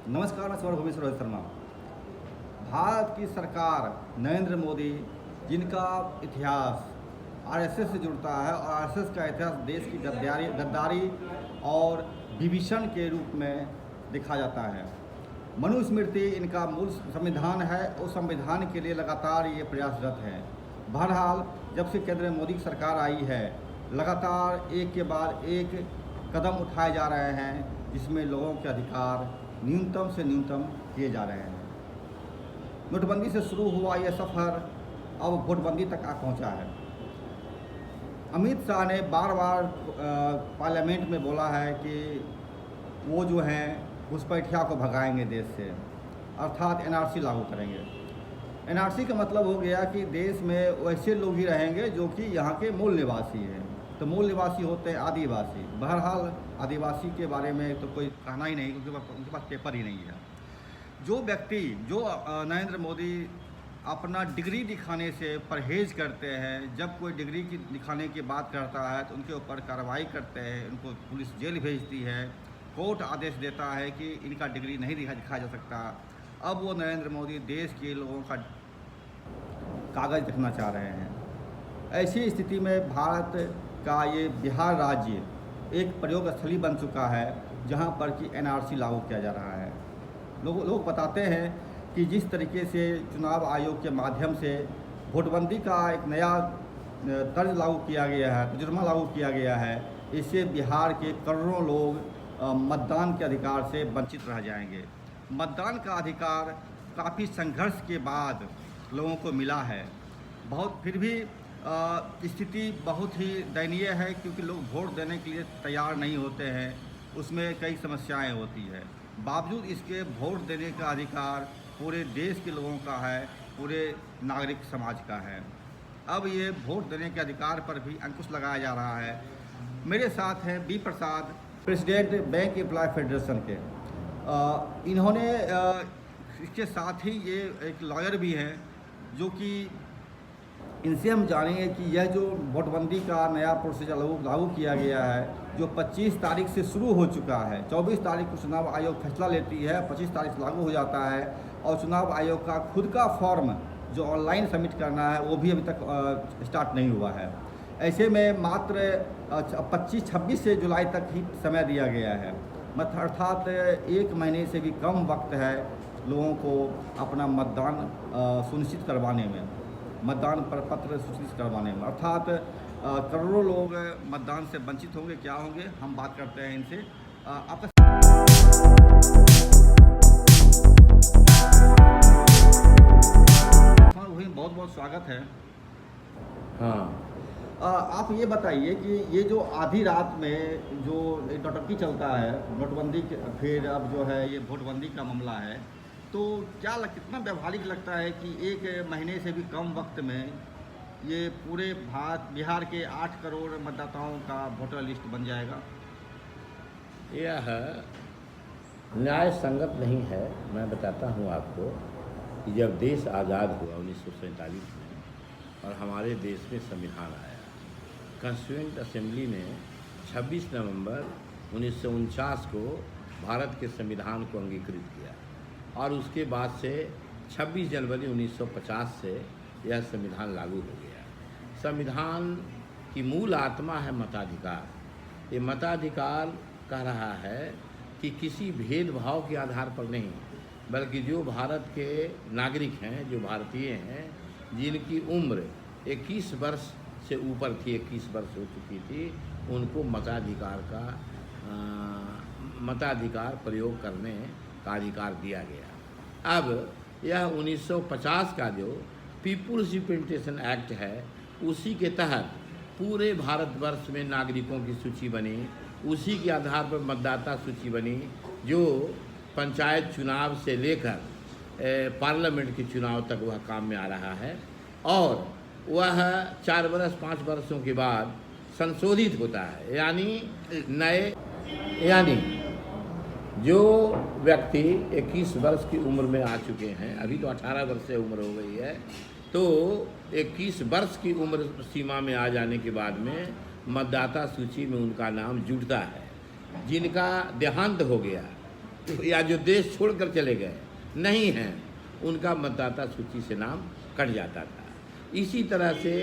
नमस्कार, मैं स्वर भूमेश्वर रोहित शर्मा। भारत की सरकार नरेंद्र मोदी, जिनका इतिहास आरएसएस से जुड़ता है और आरएसएस का इतिहास देश की गद्दारी और विभीषण के रूप में देखा जाता है। मनुस्मृति इनका मूल संविधान है और संविधान के लिए लगातार ये प्रयासरत है। बहरहाल, जब से केंद्र में मोदी की सरकार आई है, लगातार एक के बाद एक कदम उठाए जा रहे हैं जिसमें लोगों के अधिकार न्यूनतम से न्यूनतम किए जा रहे हैं। नोटबंदी से शुरू हुआ यह सफ़र अब वोटबंदी तक आ पहुंचा है। अमित शाह ने बार बार पार्लियामेंट में बोला है कि वो जो हैं घुसपैठिया को भगाएंगे देश से, अर्थात एनआरसी लागू करेंगे। एनआरसी का मतलब हो गया कि देश में वैसे लोग ही रहेंगे जो कि यहाँ के मूल निवासी हैं। तो मूल निवासी होते हैं आदिवासी। बहरहाल, आदिवासी के बारे में तो कोई कहना ही नहीं, क्योंकि उनके पास पेपर ही नहीं है। जो व्यक्ति नरेंद्र मोदी अपना डिग्री दिखाने से परहेज करते हैं, जब कोई डिग्री की दिखाने की बात करता है तो उनके ऊपर कार्रवाई करते हैं, उनको पुलिस जेल भेजती है, कोर्ट आदेश देता है कि इनका डिग्री नहीं दिखाया जा सकता। अब वो नरेंद्र मोदी देश के लोगों का कागज़ देखना चाह रहे हैं। ऐसी स्थिति में भारत का ये बिहार राज्य एक प्रयोग स्थली बन चुका है, जहां पर कि एनआरसी लागू किया जा रहा है। लोग बताते हैं कि जिस तरीके से चुनाव आयोग के माध्यम से वोटबंदी का एक नया तर्ज लागू किया गया है, तजुर्बा लागू किया गया है, इससे बिहार के करोड़ों लोग मतदान के अधिकार से वंचित रह जाएंगे। मतदान का अधिकार काफ़ी संघर्ष के बाद लोगों को मिला है। फिर भी स्थिति बहुत ही दयनीय है, क्योंकि लोग वोट देने के लिए तैयार नहीं होते हैं। उसमें कई समस्याएं होती है। बावजूद इसके वोट देने का अधिकार पूरे देश के लोगों का है, पूरे नागरिक समाज का है। अब ये वोट देने के अधिकार पर भी अंकुश लगाया जा रहा है। मेरे साथ हैं बी प्रसाद, प्रेसिडेंट बैंक एम्प्लॉय फेडरेशन के। इन्होंने इसके साथ ही ये एक लॉयर भी हैं, जो कि इनसे हम जानेंगे कि यह जो वोटबंदी का नया प्रोसीजर लागू किया गया है, जो 25 तारीख से शुरू हो चुका है। 24 तारीख को चुनाव आयोग फैसला लेती है, 25 तारीख से लागू हो जाता है, और चुनाव आयोग का खुद का फॉर्म जो ऑनलाइन सबमिट करना है वो भी अभी तक स्टार्ट नहीं हुआ है। ऐसे में मात्र 26 जुलाई तक ही समय दिया गया है, अर्थात 1 महीने से भी कम वक्त है लोगों को अपना मतदान सुनिश्चित करवाने में, मतदान पत्र सूचित करवाने में। अर्थात करोड़ों लोग मतदान से वंचित होंगे। क्या होंगे, हम बात करते हैं इनसे। आपका बहुत बहुत स्वागत है। हाँ, आप ये बताइए कि ये जो आधी रात में जो नौटंकी चलता है नोटबंदी के, फिर अब जो है ये वोटबंदी का मामला है, तो कितना व्यावहारिक लगता है कि 1 महीने से भी कम वक्त में ये पूरे बिहार के 8 करोड़ मतदाताओं का वोटर लिस्ट बन जाएगा? यह न्याय संगत नहीं है। मैं बताता हूँ आपको कि जब देश आज़ाद हुआ 1947 में और हमारे देश में संविधान आया, कॉन्स्टिट्यूएंट असेंबली ने 26 नवंबर 1949 को भारत के संविधान को अंगीकृत किया, और उसके बाद से 26 जनवरी 1950 से यह संविधान लागू हो गया। संविधान की मूल आत्मा है मताधिकार। ये मताधिकार कह रहा है कि किसी भेदभाव के आधार पर नहीं, बल्कि जो भारत के नागरिक हैं, जो भारतीय हैं, जिनकी उम्र 21 वर्ष से ऊपर थी, 21 वर्ष हो चुकी थी, उनको मताधिकार प्रयोग करने का अधिकार दिया गया। अब यह 1950 का जो पीपुल्स रिप्रेजेंटेशन एक्ट है, उसी के तहत पूरे भारतवर्ष में नागरिकों की सूची बनी, उसी के आधार पर मतदाता सूची बनी, जो पंचायत चुनाव से लेकर पार्लियामेंट के चुनाव तक वह काम में आ रहा है, और वह 4 वर्ष 5 वर्षों के बाद संशोधित होता है। यानी जो व्यक्ति 21 वर्ष की उम्र में आ चुके हैं, अभी तो 18 वर्ष से उम्र हो गई है, तो 21 वर्ष की उम्र सीमा में आ जाने के बाद में मतदाता सूची में उनका नाम जुड़ता है। जिनका देहांत हो गया या जो देश छोड़कर चले गए नहीं हैं, उनका मतदाता सूची से नाम कट जाता था। इसी तरह से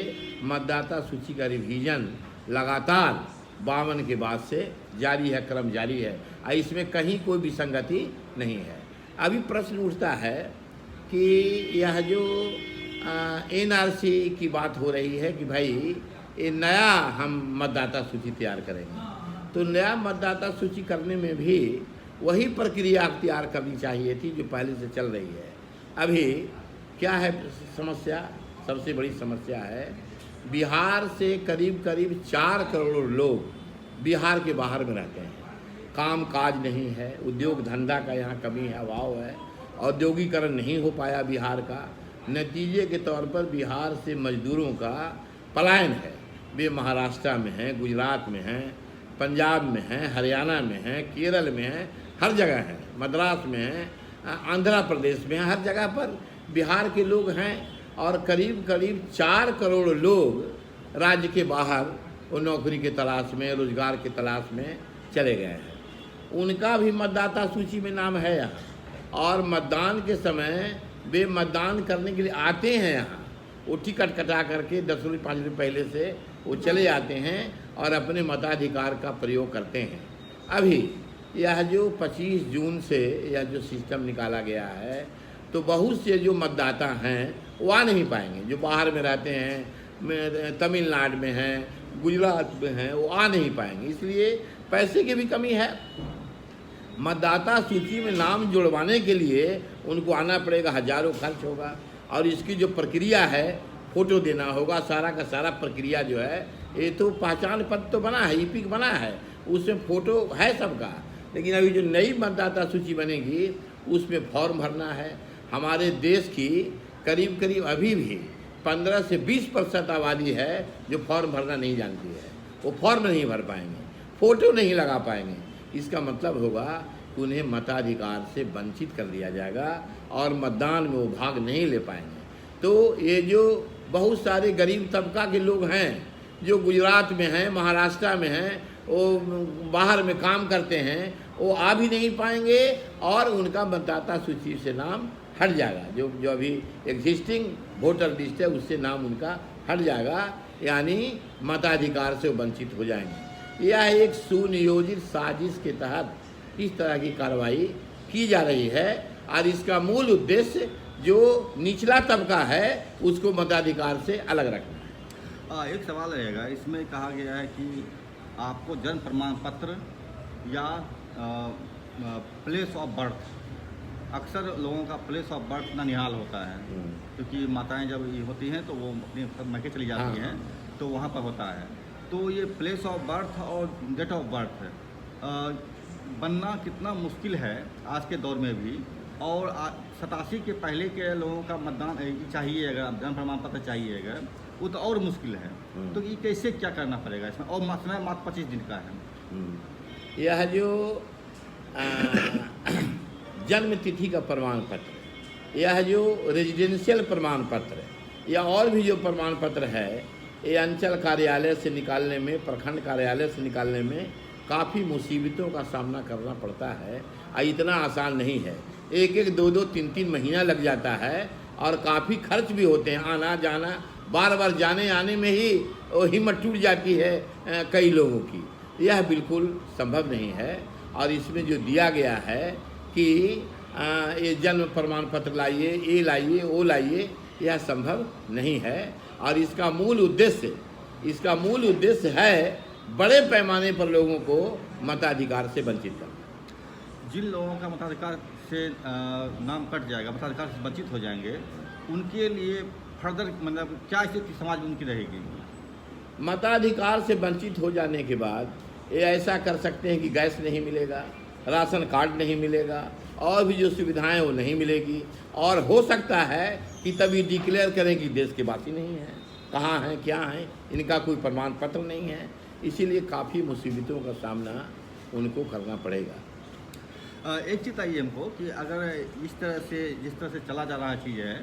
मतदाता सूची का रिवीजन लगातार 52 के बाद से जारी है, क्रम जारी है, और इसमें कहीं कोई विसंगति नहीं है। अभी प्रश्न उठता है कि यह जो एनआरसी की बात हो रही है कि भाई ये नया हम मतदाता सूची तैयार करेंगे, तो नया मतदाता सूची करने में भी वही प्रक्रिया अख्तियार करनी चाहिए थी जो पहले से चल रही है। अभी क्या है समस्या? सबसे बड़ी समस्या है बिहार से करीब करीब 4 करोड़ लोग बिहार के बाहर में रहते हैं। काम काज नहीं है, उद्योग धंधा का यहाँ कमी है, अभाव है, औद्योगिकरण नहीं हो पाया बिहार का। नतीजे के तौर पर बिहार से मजदूरों का पलायन है। वे महाराष्ट्र में हैं, गुजरात में हैं, पंजाब में हैं, हरियाणा में हैं, केरल में हैं, हर जगह हैं, मद्रास में हैं, आंध्र प्रदेश में हैं, हर जगह पर बिहार के लोग हैं। और करीब करीब 4 करोड़ लोग राज्य के बाहर वो नौकरी के तलाश में, रोजगार के तलाश में चले गए हैं। उनका भी मतदाता सूची में नाम है यहाँ, और मतदान के समय वे मतदान करने के लिए आते हैं यहाँ। वो टिकट कटा करके 10 रुपये 5 रुपये पहले से वो चले आते हैं और अपने मताधिकार का प्रयोग करते हैं। अभी यह जो 25 जून से यह जो सिस्टम निकाला गया है, तो बहुत से जो मतदाता हैं वो आ नहीं पाएंगे। जो बाहर में रहते हैं, तमिलनाडु में हैं, गुजरात में हैं, वो आ नहीं पाएंगे। इसलिए पैसे की भी कमी है। मतदाता सूची में नाम जुड़वाने के लिए उनको आना पड़ेगा, हजारों खर्च होगा, और इसकी जो प्रक्रिया है, फ़ोटो देना होगा, सारा का सारा प्रक्रिया जो है, ये तो पहचान पत्र तो बना है, ईपिक बना है, उसमें फ़ोटो है सबका। लेकिन अभी जो नई मतदाता सूची बनेगी उसमें फॉर्म भरना है। हमारे देश की करीब करीब अभी भी 15 से 20% आबादी है जो फॉर्म भरना नहीं जानती है। वो फॉर्म नहीं भर पाएंगे, फ़ोटो नहीं लगा पाएंगे। इसका मतलब होगा कि उन्हें मताधिकार से वंचित कर दिया जाएगा और मतदान में वो भाग नहीं ले पाएंगे। तो ये जो बहुत सारे गरीब तबका के लोग हैं जो गुजरात में हैं, महाराष्ट्र में हैं, वो बाहर में काम करते हैं, वो आ भी नहीं पाएंगे और उनका मतदाता सूची से नाम हट जाएगा। जो अभी एग्जिस्टिंग वोटर लिस्ट है उससे नाम उनका हट जाएगा, यानी मताधिकार से वंचित हो जाएंगे। यह एक सुनियोजित साजिश के तहत इस तरह की कार्रवाई की जा रही है, और इसका मूल उद्देश्य जो निचला तबका है उसको मताधिकार से अलग रखना है। एक सवाल रहेगा, इसमें कहा गया है कि आपको जन्म प्रमाण पत्र या प्लेस ऑफ बर्थ, अक्सर लोगों का प्लेस ऑफ बर्थ ननिहाल होता है, क्योंकि माताएं जब ये होती हैं तो वो अपने मैके चली जाती हैं, तो वहाँ पर होता है। तो ये प्लेस ऑफ बर्थ और डेट ऑफ बर्थ बनना कितना मुश्किल है आज के दौर में भी, और 87 के पहले के लोगों का मतदान चाहिए, अगर जन्म प्रमाण पत्र चाहिए अगर, वो तो और मुश्किल है। तो ये कैसे क्या करना पड़ेगा इसमें, और समय मात्र 25 दिन का है। यह जो जन्म तिथि का प्रमाण पत्र, यह जो रेजिडेंशियल प्रमाण पत्र या और भी जो प्रमाण पत्र है, ये अंचल कार्यालय से निकालने में, प्रखंड कार्यालय से निकालने में काफ़ी मुसीबतों का सामना करना पड़ता है, और इतना आसान नहीं है। 1-1, 2-2, 3-3 महीना लग जाता है, और काफ़ी खर्च भी होते हैं। आना जाना, बार बार जाने आने में ही हिम्मत टूट जाती है कई लोगों की। यह बिल्कुल संभव नहीं है, और इसमें जो दिया गया है कि ये जन्म प्रमाण पत्र लाइए, ये लाइए, वो लाइए, यह संभव नहीं है। और इसका मूल उद्देश्य है बड़े पैमाने पर लोगों को मताधिकार से वंचित करना। जिन लोगों का मताधिकार से नाम कट जाएगा, मताधिकार से वंचित हो जाएंगे, उनके लिए फर्दर मतलब क्या स्थिति समाज में उनकी रहेगी? मताधिकार से वंचित हो जाने के बाद ये ऐसा कर सकते हैं कि गैस नहीं मिलेगा, राशन कार्ड नहीं मिलेगा, और भी जो सुविधाएं वो नहीं मिलेगी, और हो सकता है कि तभी डिक्लेयर करें कि देश के वासी नहीं हैं, कहाँ हैं, क्या हैं, इनका कोई प्रमाण पत्र नहीं है। इसीलिए काफ़ी मुसीबतों का सामना उनको करना पड़ेगा। एक चीज़ आई हमको कि अगर इस तरह से जिस तरह से चला जा रहा चीज़ है,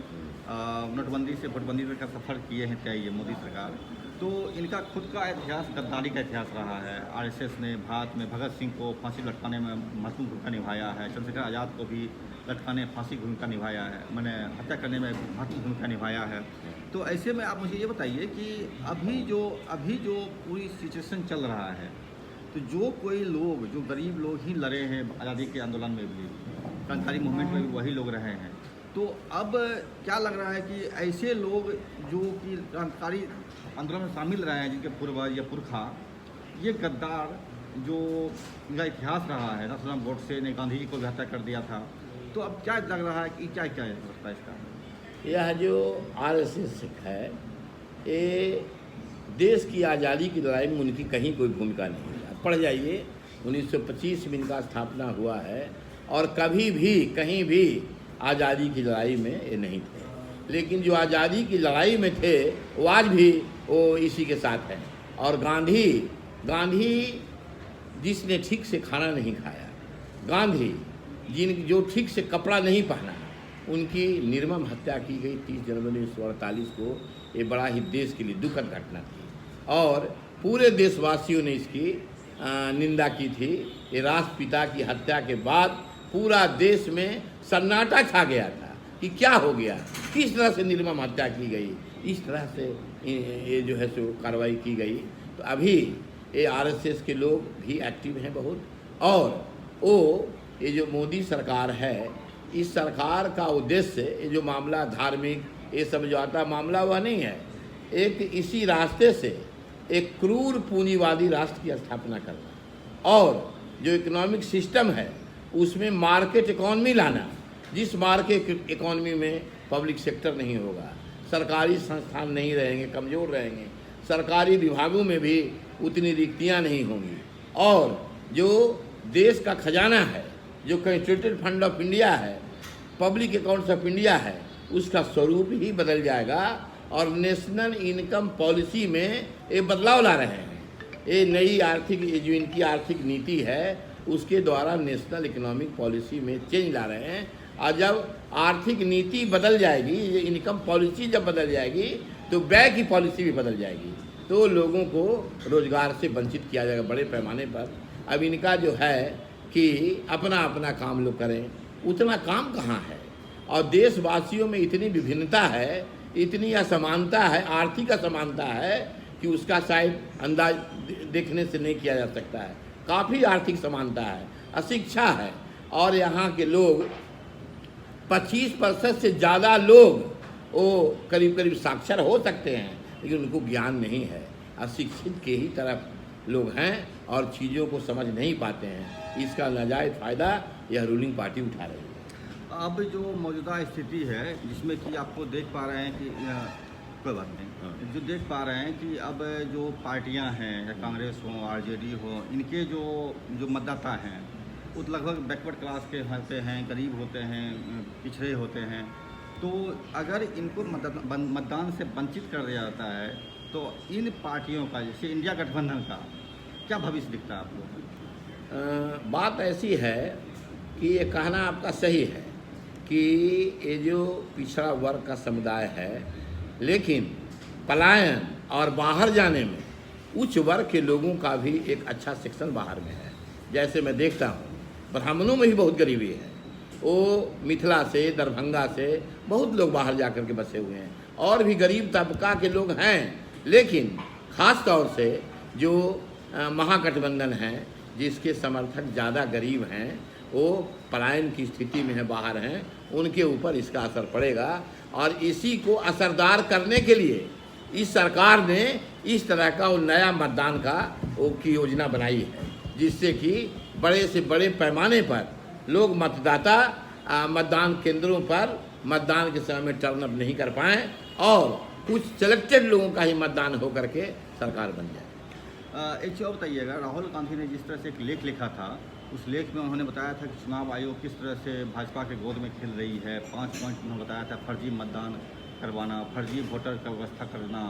नोटबंदी से वोटबंदी तक का सफ़र किए हैं तय ये मोदी सरकार, तो इनका खुद का इतिहास गद्दारी का इतिहास रहा है। आरएसएस ने भारत में भगत सिंह को फांसी लटकाने में महत्वपूर्ण भूमिका निभाया है, चंद्रशेखर आज़ाद को भी लटकाने फांसी की भूमिका निभाया है, मैंने हत्या करने में महत्वपूर्ण भूमिका निभाया है। तो ऐसे में आप मुझे ये बताइए कि अभी जो पूरी सिचुएशन चल रहा है, तो जो कोई लोग, जो गरीब लोग ही लड़े हैं आज़ादी के आंदोलन में भी, क्रांतिकारी मूवमेंट में भी वही लोग रहे हैं, तो अब क्या लग रहा है कि ऐसे लोग जो कि क्रांतिकारी आंदोलन में शामिल रहे हैं, जिनके पूर्वज या पुरखा, ये गद्दार जो इनका इतिहास रहा है, नाथूराम गोडसे ने गांधी जी को भी हत्या कर दिया था, तो अब क्या लग रहा है कि क्या क्या लगता है इसका? यह जो आरएसएस है, ये देश की आज़ादी की लड़ाई में उनकी कहीं कोई भूमिका नहीं है। पढ़ जाइए, 1925 में इनका स्थापना हुआ है और कभी भी कहीं भी आज़ादी की लड़ाई में ये नहीं थे। लेकिन जो आज़ादी की लड़ाई में थे वो आज भी वो इसी के साथ हैं। और गांधी जिसने ठीक से खाना नहीं खाया, गांधी जो ठीक से कपड़ा नहीं पहना, उनकी निर्मम हत्या की गई 30 जनवरी 1948 को। ये बड़ा ही देश के लिए दुखद घटना थी और पूरे देशवासियों ने इसकी निंदा की थी। ये राष्ट्रपिता की हत्या के बाद पूरा देश में सन्नाटा छा गया था कि क्या हो गया, किस तरह से निर्मम हत्या की गई, इस तरह से ये जो है सो कार्रवाई की गई। तो अभी ये आरएसएस के लोग भी एक्टिव हैं बहुत। और वो ये जो मोदी सरकार है, इस सरकार का उद्देश्य ये जो मामला धार्मिक ये समझौता मामला वह नहीं है, एक इसी रास्ते से एक क्रूर पूंजीवादी राष्ट्र की स्थापना करना और जो इकोनॉमिक सिस्टम है उसमें मार्केट इकॉनमी लाना, जिस मार्केट इकॉनमी में पब्लिक सेक्टर नहीं होगा, सरकारी संस्थान नहीं रहेंगे, कमज़ोर रहेंगे, सरकारी विभागों में भी उतनी रिक्तियां नहीं होंगी और जो देश का खजाना है, जो कंस्टिट्यूटेड फंड ऑफ इंडिया है, पब्लिक अकाउंट्स ऑफ इंडिया है, उसका स्वरूप ही बदल जाएगा। और नेशनल इनकम पॉलिसी में ये बदलाव ला रहे हैं। ये नई आर्थिक, जो इनकी आर्थिक नीति है उसके द्वारा नेशनल इकोनॉमिक पॉलिसी में चेंज ला रहे हैं। और जब आर्थिक नीति बदल जाएगी, ये इनकम पॉलिसी जब बदल जाएगी तो व्यय की पॉलिसी भी बदल जाएगी, तो लोगों को रोज़गार से वंचित किया जाएगा बड़े पैमाने पर। अब इनका जो है कि अपना अपना काम लोग करें, उतना काम कहाँ है। और देशवासियों में इतनी विभिन्नता है, इतनी असमानता है, आर्थिक असमानता है कि उसका शायद अंदाज देखने से नहीं किया जा सकता है। काफ़ी आर्थिक समानता है, अशिक्षा है और यहाँ के लोग 25% से ज़्यादा लोग वो करीब साक्षर हो सकते हैं, लेकिन उनको ज्ञान नहीं है। अशिक्षित के ही तरफ लोग हैं और चीज़ों को समझ नहीं पाते हैं। इसका नाजायज़ फ़ायदा यह रूलिंग पार्टी उठा रही है। अब जो मौजूदा स्थिति है जिसमें कि आपको देख पा रहे हैं कि कोई बात नहीं, जो देख पा रहे हैं कि अब जो पार्टियां हैं, या कांग्रेस हो, आरजेडी हो, इनके जो मतदाता हैं वो लगभग बैकवर्ड क्लास के होते हैं, गरीब होते हैं, पिछड़े होते हैं। तो अगर इनको मतदान से वंचित कर दिया जाता है तो इन पार्टियों का, जैसे इंडिया गठबंधन का, क्या भविष्य दिखता है आपको? बात ऐसी है कि ये कहना आपका सही है कि ये जो पिछड़ा वर्ग का समुदाय है, लेकिन पलायन और बाहर जाने में उच्च वर्ग के लोगों का भी एक अच्छा सेक्शन बाहर में है। जैसे मैं देखता हूँ ब्राह्मणों में भी बहुत गरीबी है, वो मिथिला से, दरभंगा से बहुत लोग बाहर जा कर के बसे हुए हैं और भी गरीब तबका के लोग हैं। लेकिन ख़ास तौर से जो महागठबंधन है, जिसके समर्थक ज़्यादा गरीब हैं, वो पलायन की स्थिति में है, बाहर हैं, उनके ऊपर इसका असर पड़ेगा। और इसी को असरदार करने के लिए इस सरकार ने इस तरह का वो नया मतदान का की योजना बनाई है, जिससे कि बड़े से बड़े पैमाने पर लोग मतदाता मतदान केंद्रों पर मतदान के समय में टर्न अप नहीं कर पाएँ और कुछ सेलेक्टेड लोगों का ही मतदान हो करके सरकार बन जाए। एक चीज़ बताइएगा, राहुल गांधी ने जिस तरह से एक लेख लिखा था, उस लेख में उन्होंने बताया था कि चुनाव आयोग किस तरह से भाजपा के गोद में खेल रही है। 5 पॉइंट उन्होंने बताया था, फर्जी मतदान करवाना, फर्जी वोटर का व्यवस्था करना।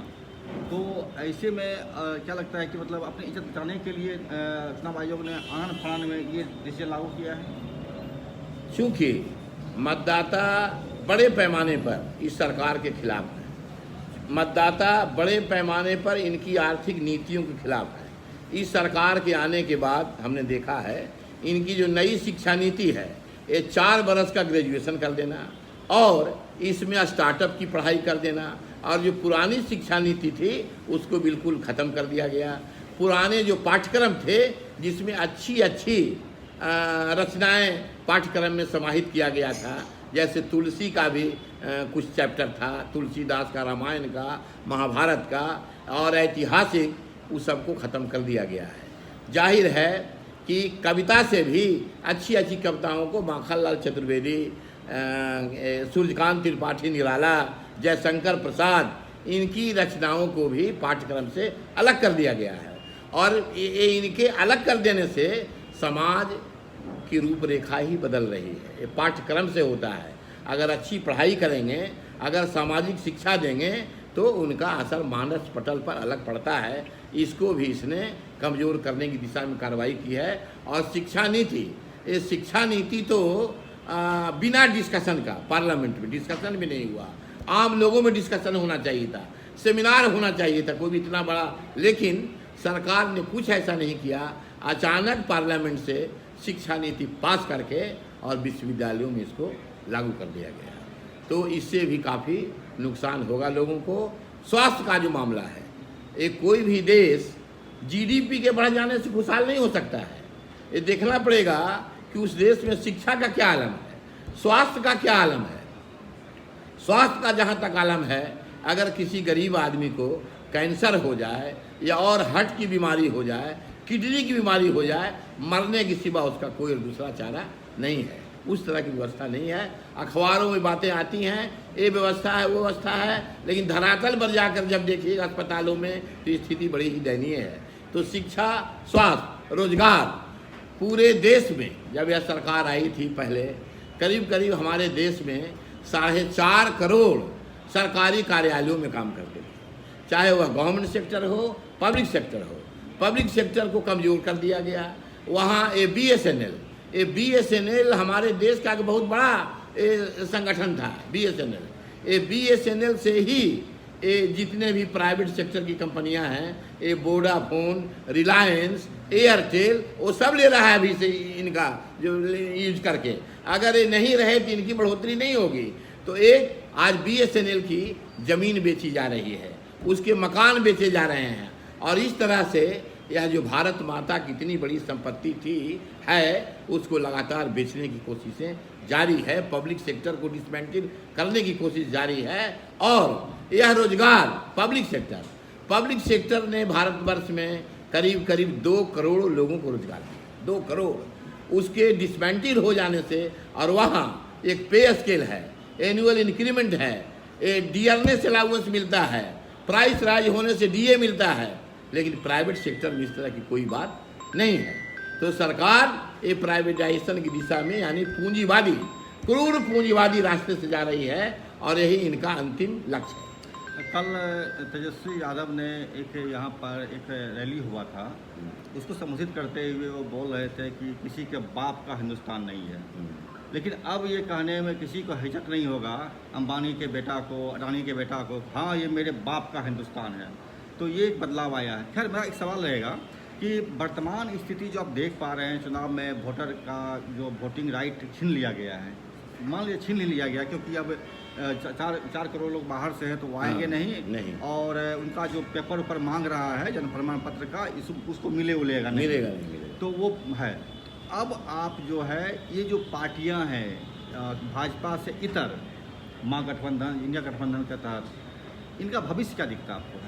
तो ऐसे में क्या लगता है कि मतलब अपनी इज्जत बचाने के लिए चुनाव आयोग ने आनन फानन में ये डिसीजन लागू किया है? चूँकि मतदाता बड़े पैमाने पर इस सरकार के खिलाफ है मतदाता बड़े पैमाने पर इनकी आर्थिक नीतियों के खिलाफ है। इस सरकार के आने के बाद हमने देखा है इनकी जो नई शिक्षा नीति है, ये 4 बरस का ग्रेजुएशन कर देना और इसमें स्टार्टअप की पढ़ाई कर देना, और जो पुरानी शिक्षा नीति थी उसको बिल्कुल ख़त्म कर दिया गया। पुराने जो पाठ्यक्रम थे जिसमें अच्छी अच्छी रचनाएं पाठ्यक्रम में समाहित किया गया था, जैसे तुलसी का भी कुछ चैप्टर था, तुलसीदास का रामायण का, महाभारत का और ऐतिहासिक, उस सबको ख़त्म कर दिया गया है। जाहिर है कि कविता से भी अच्छी अच्छी कविताओं को माखनलाल चतुर्वेदी, सूर्यकांत त्रिपाठी निराला, जयशंकर प्रसाद, इनकी रचनाओं को भी पाठ्यक्रम से अलग कर दिया गया है। और इनके अलग कर देने से समाज की रूपरेखा ही बदल रही है। ये पाठ्यक्रम से होता है। अगर अच्छी पढ़ाई करेंगे, अगर सामाजिक शिक्षा देंगे तो उनका असर मानस पटल पर अलग पड़ता है। इसको भी इसने कमज़ोर करने की दिशा में कार्रवाई की है। और शिक्षा नीति, ये शिक्षा नीति तो बिना डिस्कशन का पार्लियामेंट में डिस्कशन भी नहीं हुआ, आम लोगों में डिस्कशन होना चाहिए था, सेमिनार होना चाहिए था, कोई भी इतना बड़ा, लेकिन सरकार ने कुछ ऐसा नहीं किया। अचानक पार्लियामेंट से शिक्षा नीति पास करके और विश्वविद्यालयों में इसको लागू कर दिया गया। तो इससे भी काफ़ी नुकसान होगा लोगों को। स्वास्थ्य का जो मामला है, एक कोई भी देश जीडीपी के बढ़ जाने से खुशहाल नहीं हो सकता है। ये देखना पड़ेगा कि उस देश में शिक्षा का क्या आलम है, स्वास्थ्य का क्या आलम है। स्वास्थ्य का जहाँ तक आलम है, अगर किसी गरीब आदमी को कैंसर हो जाए या और हार्ट की बीमारी हो जाए, किडनी की बीमारी हो जाए, मरने के सिवा उसका कोई दूसरा चारा नहीं है। उस तरह की व्यवस्था नहीं है। अखबारों में बातें आती हैं, ये व्यवस्था है, वो व्यवस्था है, लेकिन धरातल पर जाकर जब देखिएगा अस्पतालों में तो स्थिति बड़ी ही दयनीय है। तो शिक्षा, स्वास्थ्य, रोजगार, पूरे देश में जब यह सरकार आई थी पहले, करीब करीब हमारे देश में 4.5 करोड़ सरकारी कार्यालयों में काम करते थे, चाहे वह गवर्नमेंट सेक्टर हो, पब्लिक सेक्टर हो। पब्लिक सेक्टर को कमज़ोर कर दिया गया। वहाँ ये BSNL हमारे देश का एक बहुत बड़ा संगठन था। BSNL से ही जितने भी प्राइवेट सेक्टर की कंपनियां हैं, ये वोडाफोन, रिलायंस, एयरटेल, वो सब ले रहा है अभी से इनका जो यूज करके। अगर ये नहीं रहे तो इनकी बढ़ोतरी नहीं होगी। तो एक आज BSNL की ज़मीन बेची जा रही है, उसके मकान बेचे जा रहे हैं, और इस तरह से यह जो भारत माता की इतनी बड़ी संपत्ति थी उसको लगातार बेचने की कोशिशें जारी है। पब्लिक सेक्टर को डिसमेंटल करने की कोशिश जारी है। और यह रोजगार, पब्लिक सेक्टर ने भारतवर्ष में करीब करीब 2 करोड़ लोगों को रोजगार दिया। 2 करोड़ उसके डिसमेंटल हो जाने से, और वहाँ एक पे स्केल है, एनुअल इंक्रीमेंट है, डियरनेस अलाउंस मिलता है, प्राइस राइज होने से DA मिलता है, लेकिन प्राइवेट सेक्टर में इस तरह की कोई बात नहीं है। तो सरकार ये प्राइवेटाइजेशन की दिशा में, यानी पूंजीवादी, क्रूर पूंजीवादी रास्ते से जा रही है, और यही इनका अंतिम लक्ष्य है। कल तेजस्वी यादव ने यहाँ पर एक रैली हुआ था, उसको संबोधित करते हुए वो बोल रहे थे कि किसी के बाप का हिंदुस्तान नहीं है। लेकिन अब ये कहने में किसी को हिचक नहीं होगा, अंबानी के बेटा को, अडानी के बेटा को, हाँ ये मेरे बाप का हिंदुस्तान है। तो ये एक बदलाव आया है। खैर, मेरा एक सवाल रहेगा कि वर्तमान स्थिति जो आप देख पा रहे हैं, चुनाव में वोटर का जो वोटिंग राइट छीन लिया गया है, मान लीजिए छीन लिया गया, क्योंकि अब 4 करोड़ लोग बाहर से हैं तो वो आएंगे नहीं, और उनका जो पेपर ऊपर मांग रहा है जन्म प्रमाण पत्र का, उसको मिलेगा नहीं। तो वो है। अब आप जो है ये जो पार्टियां हैं भाजपा से इतर, महागठबंधन, इंडिया गठबंधन के तहत, इनका भविष्य क्या दिखता है आपको?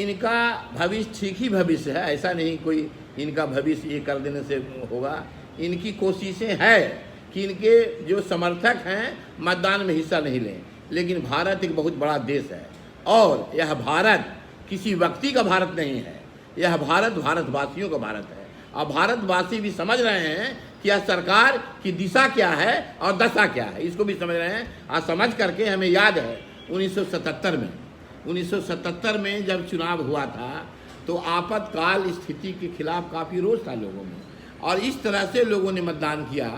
इनका भविष्य ठीक ही भविष्य है, ऐसा नहीं कोई इनका भविष्य ये कर देने से होगा। इनकी कोशिशें हैं कि इनके जो समर्थक हैं मतदान में हिस्सा नहीं लें, लेकिन भारत एक बहुत बड़ा देश है, और यह भारत किसी व्यक्ति का भारत नहीं है, यह भारत भारतवासियों का भारत है। और भारतवासी भी समझ रहे हैं कि यह सरकार की दिशा क्या है और दशा क्या है, इसको भी समझ रहे हैं। और समझ करके हमें याद है 1977 में जब चुनाव हुआ था तो आपातकाल स्थिति के खिलाफ काफ़ी रोष था लोगों में, और इस तरह से लोगों ने मतदान किया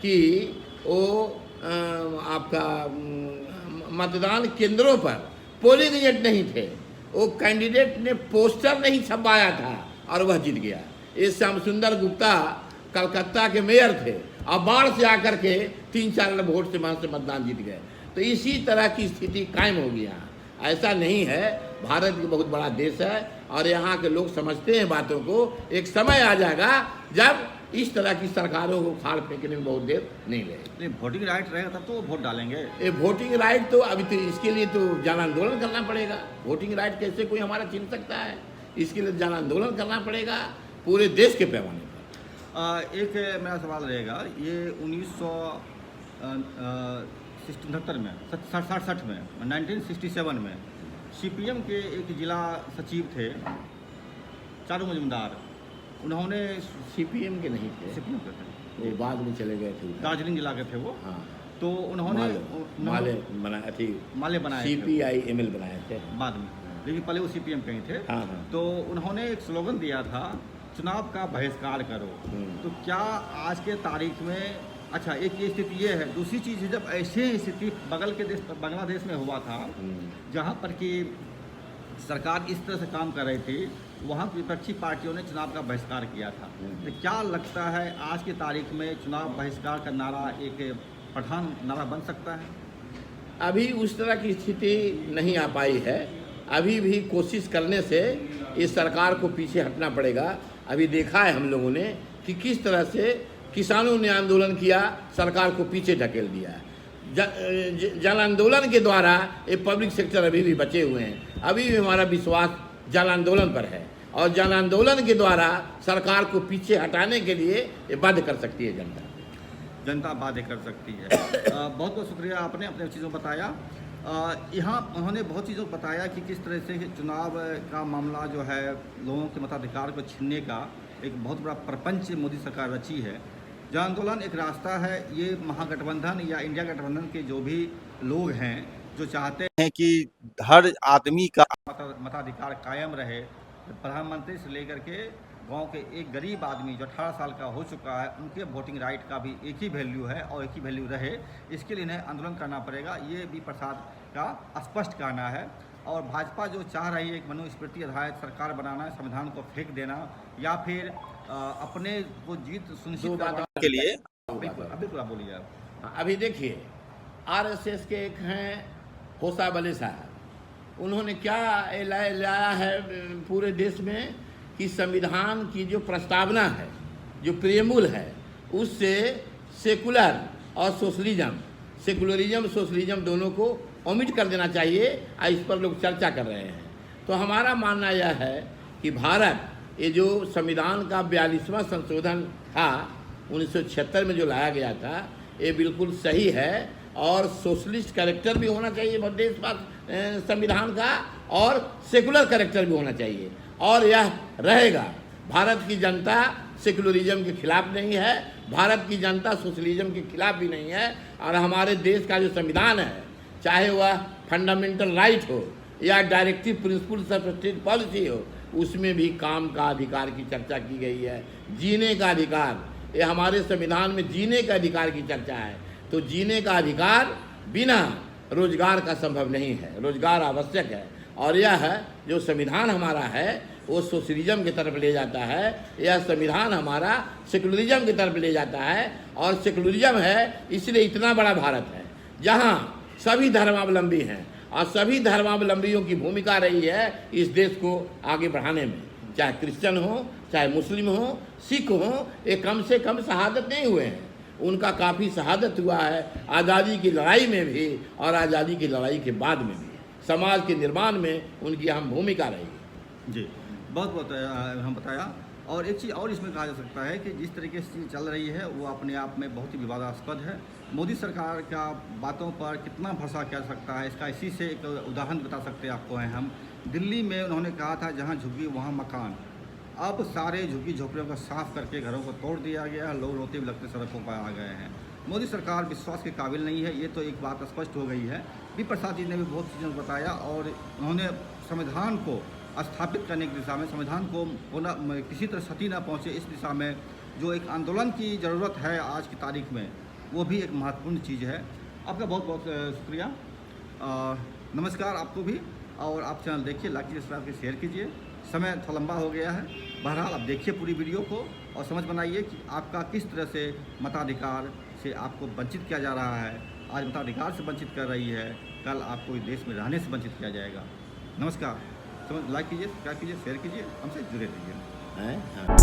कि वो आपका मतदान केंद्रों पर पोलिंग एजेंट नहीं थे, वो कैंडिडेट ने पोस्टर नहीं छपवाया था और वह जीत गया। ये श्याम सुंदर गुप्ता कलकत्ता के मेयर थे और बाढ़ से आकर के 3-4 वोट से वहाँ से मतदान जीत गए। तो इसी तरह की स्थिति कायम हो गई यहाँ। ऐसा नहीं है, भारत एक बहुत बड़ा देश है और यहाँ के लोग समझते हैं बातों को। एक समय आ जाएगा जब इस तरह की सरकारों को खाड़ फेंकने में बहुत देर नहीं लगेगी। वोटिंग राइट रहेगा तब तो वो वोट डालेंगे। ये वोटिंग राइट तो अभी तो इसके लिए तो जन आंदोलन करना पड़ेगा। वोटिंग राइट कैसे कोई हमारा छीन सकता है? इसके लिए जन आंदोलन करना पड़ेगा पूरे देश के पैमाने पर। एक मेरा सवाल रहेगा, ये 1967 में 1967 में CPM के एक जिला सचिव थे चारू मजुमदार, उन्होंने CPM के नहीं थे, CPM के थे, वो बाद में चले गए थे, दार्जिलिंग जिला के थे वो। हाँ, तो उन्होंने माले बनाए CPIML बनाए थे बाद में, लेकिन पहले वो CPM के ही थे। हाँ हाँ। तो उन्होंने एक स्लोगन दिया था, चुनाव का बहिष्कार करो। तो क्या आज के तारीख में, अच्छा एक ये स्थिति ये है, दूसरी चीज़ है जब ऐसे स्थिति बगल के देश बांग्लादेश में हुआ था जहाँ पर कि सरकार इस तरह से काम कर रही थी, वहाँ की विपक्षी पार्टियों ने चुनाव का बहिष्कार किया था। तो क्या लगता है आज की तारीख में चुनाव बहिष्कार का नारा एक प्रधान नारा बन सकता है? अभी उस तरह की स्थिति नहीं आ पाई है। अभी भी कोशिश करने से इस सरकार को पीछे हटना पड़ेगा। अभी देखा है हम लोगों ने कि किस तरह से किसानों ने आंदोलन किया, सरकार को पीछे ढकेल दिया। जन आंदोलन के द्वारा ये पब्लिक सेक्टर अभी भी बचे हुए हैं। अभी भी हमारा विश्वास जन आंदोलन पर है और जन आंदोलन के द्वारा सरकार को पीछे हटाने के लिए ये बाध्य कर सकती है जनता बाध्य कर सकती है। बहुत बहुत शुक्रिया, आपने अपने चीज़ों बताया। यहाँ उन्होंने बहुत चीज़ों को बताया कि किस तरह से चुनाव का मामला जो है लोगों के मताधिकार को छीनने का एक बहुत बड़ा प्रपंच मोदी सरकार रची है। जन आंदोलन एक रास्ता है। ये महागठबंधन या इंडिया गठबंधन के जो भी लोग हैं जो चाहते हैं कि हर आदमी का मताधिकार कायम रहे, प्रधानमंत्री से लेकर के गांव के एक गरीब आदमी जो 18 साल का हो चुका है, उनके वोटिंग राइट का भी एक ही वैल्यू है और एक ही वैल्यू रहे, इसके लिए इन्हें आंदोलन करना पड़ेगा। ये भी प्रसाद का स्पष्ट कहना है। और भाजपा जो चाह रही है एक मनुस्मृति आधारित सरकार बनाना, संविधान को फेंक देना या फिर अपने को जीत सुनिश्चित करने के लिए, बिल्कुल आप बोलिए आप। अभी देखिए RSS के एक हैं होसा बले साहब, उन्होंने क्या लाया है पूरे देश में कि संविधान की जो प्रस्तावना है, जो प्रियम्बुल है, उससे सेकुलर और सोशलिज्म, सेकुलरिज्म सोशलिज्म दोनों को ओमिट कर देना चाहिए। इस पर लोग चर्चा कर रहे हैं। तो हमारा मानना यह है कि भारत ये जो संविधान का 42वां संशोधन था 1976 में जो लाया गया था, ये बिल्कुल सही है और सोशलिस्ट कैरेक्टर भी होना चाहिए देश संविधान का और सेकुलर कैरेक्टर भी होना चाहिए और यह रहेगा। भारत की जनता सेकुलरिज्म के खिलाफ नहीं है, भारत की जनता सोशलिज्म के खिलाफ भी नहीं है। और हमारे देश का जो संविधान है, चाहे वह फंडामेंटल राइट हो या directive principles of state policy हो, उसमें भी काम का अधिकार की चर्चा की गई है, जीने का अधिकार। ये हमारे संविधान में जीने का अधिकार की चर्चा है। तो जीने का अधिकार बिना रोजगार का संभव नहीं है, रोजगार आवश्यक है। और यह है जो संविधान हमारा है वो सोशलिज्म की तरफ ले जाता है, यह संविधान हमारा सेकुलरिज्म की तरफ ले जाता है। और सेकुलरिज्म है इसलिए इतना बड़ा भारत है जहाँ सभी धर्मावलंबी हैं और सभी धर्मावलंबियों की भूमिका रही है इस देश को आगे बढ़ाने में। चाहे क्रिश्चियन हो, चाहे मुस्लिम हो, सिख हो, ये कम से कम शहादत नहीं हुए हैं, उनका काफ़ी शहादत हुआ है आज़ादी की लड़ाई में भी और आज़ादी की लड़ाई के बाद में भी। समाज के निर्माण में उनकी अहम भूमिका रही है। जी, बहुत बहुत हम बताया। और एक चीज़ और इसमें कहा जा सकता है कि जिस तरीके से चल रही है वो अपने आप में बहुत ही विवादास्पद है। मोदी सरकार का बातों पर कितना भरोसा कर सकता है, इसका इसी से एक उदाहरण बता सकते हैं आपको हैं हम। दिल्ली में उन्होंने कहा था जहाँ झुग्गी वहाँ मकान, अब सारे झुग्गी झोपड़ियों को साफ करके घरों को तोड़ दिया गया, लोग रोते हुए लगते सड़कों पर आ गए हैं। मोदी सरकार विश्वास के काबिल नहीं है, ये तो एक बात स्पष्ट हो गई है। बी प्रसाद जी ने भी बहुत चीज़ों को बताया और उन्होंने संविधान को स्थापित करने की दिशा में, संविधान को किसी तरह क्षति न पहुँचे इस दिशा में जो एक आंदोलन की ज़रूरत है आज की तारीख में, वो भी एक महत्वपूर्ण चीज़ है। आपका बहुत बहुत शुक्रिया। नमस्कार आपको भी। और आप चैनल देखिए, लाइक कीजिए, सब्सक्राइब कीजिए, शेयर कीजिए। समय थोड़ा लंबा हो गया है, बहरहाल आप देखिए पूरी वीडियो को और समझ बनाइए कि आपका किस तरह से मताधिकार से आपको वंचित किया जा रहा है। आज मताधिकार से वंचित कर रही है, कल आपको इस देश में रहने से वंचित किया जाएगा। नमस्कार। समझ लाइक कीजिए, सब्सक्राइब कीजिए, शेयर कीजिए, हमसे जुड़े रहिए। हैं? हाँ।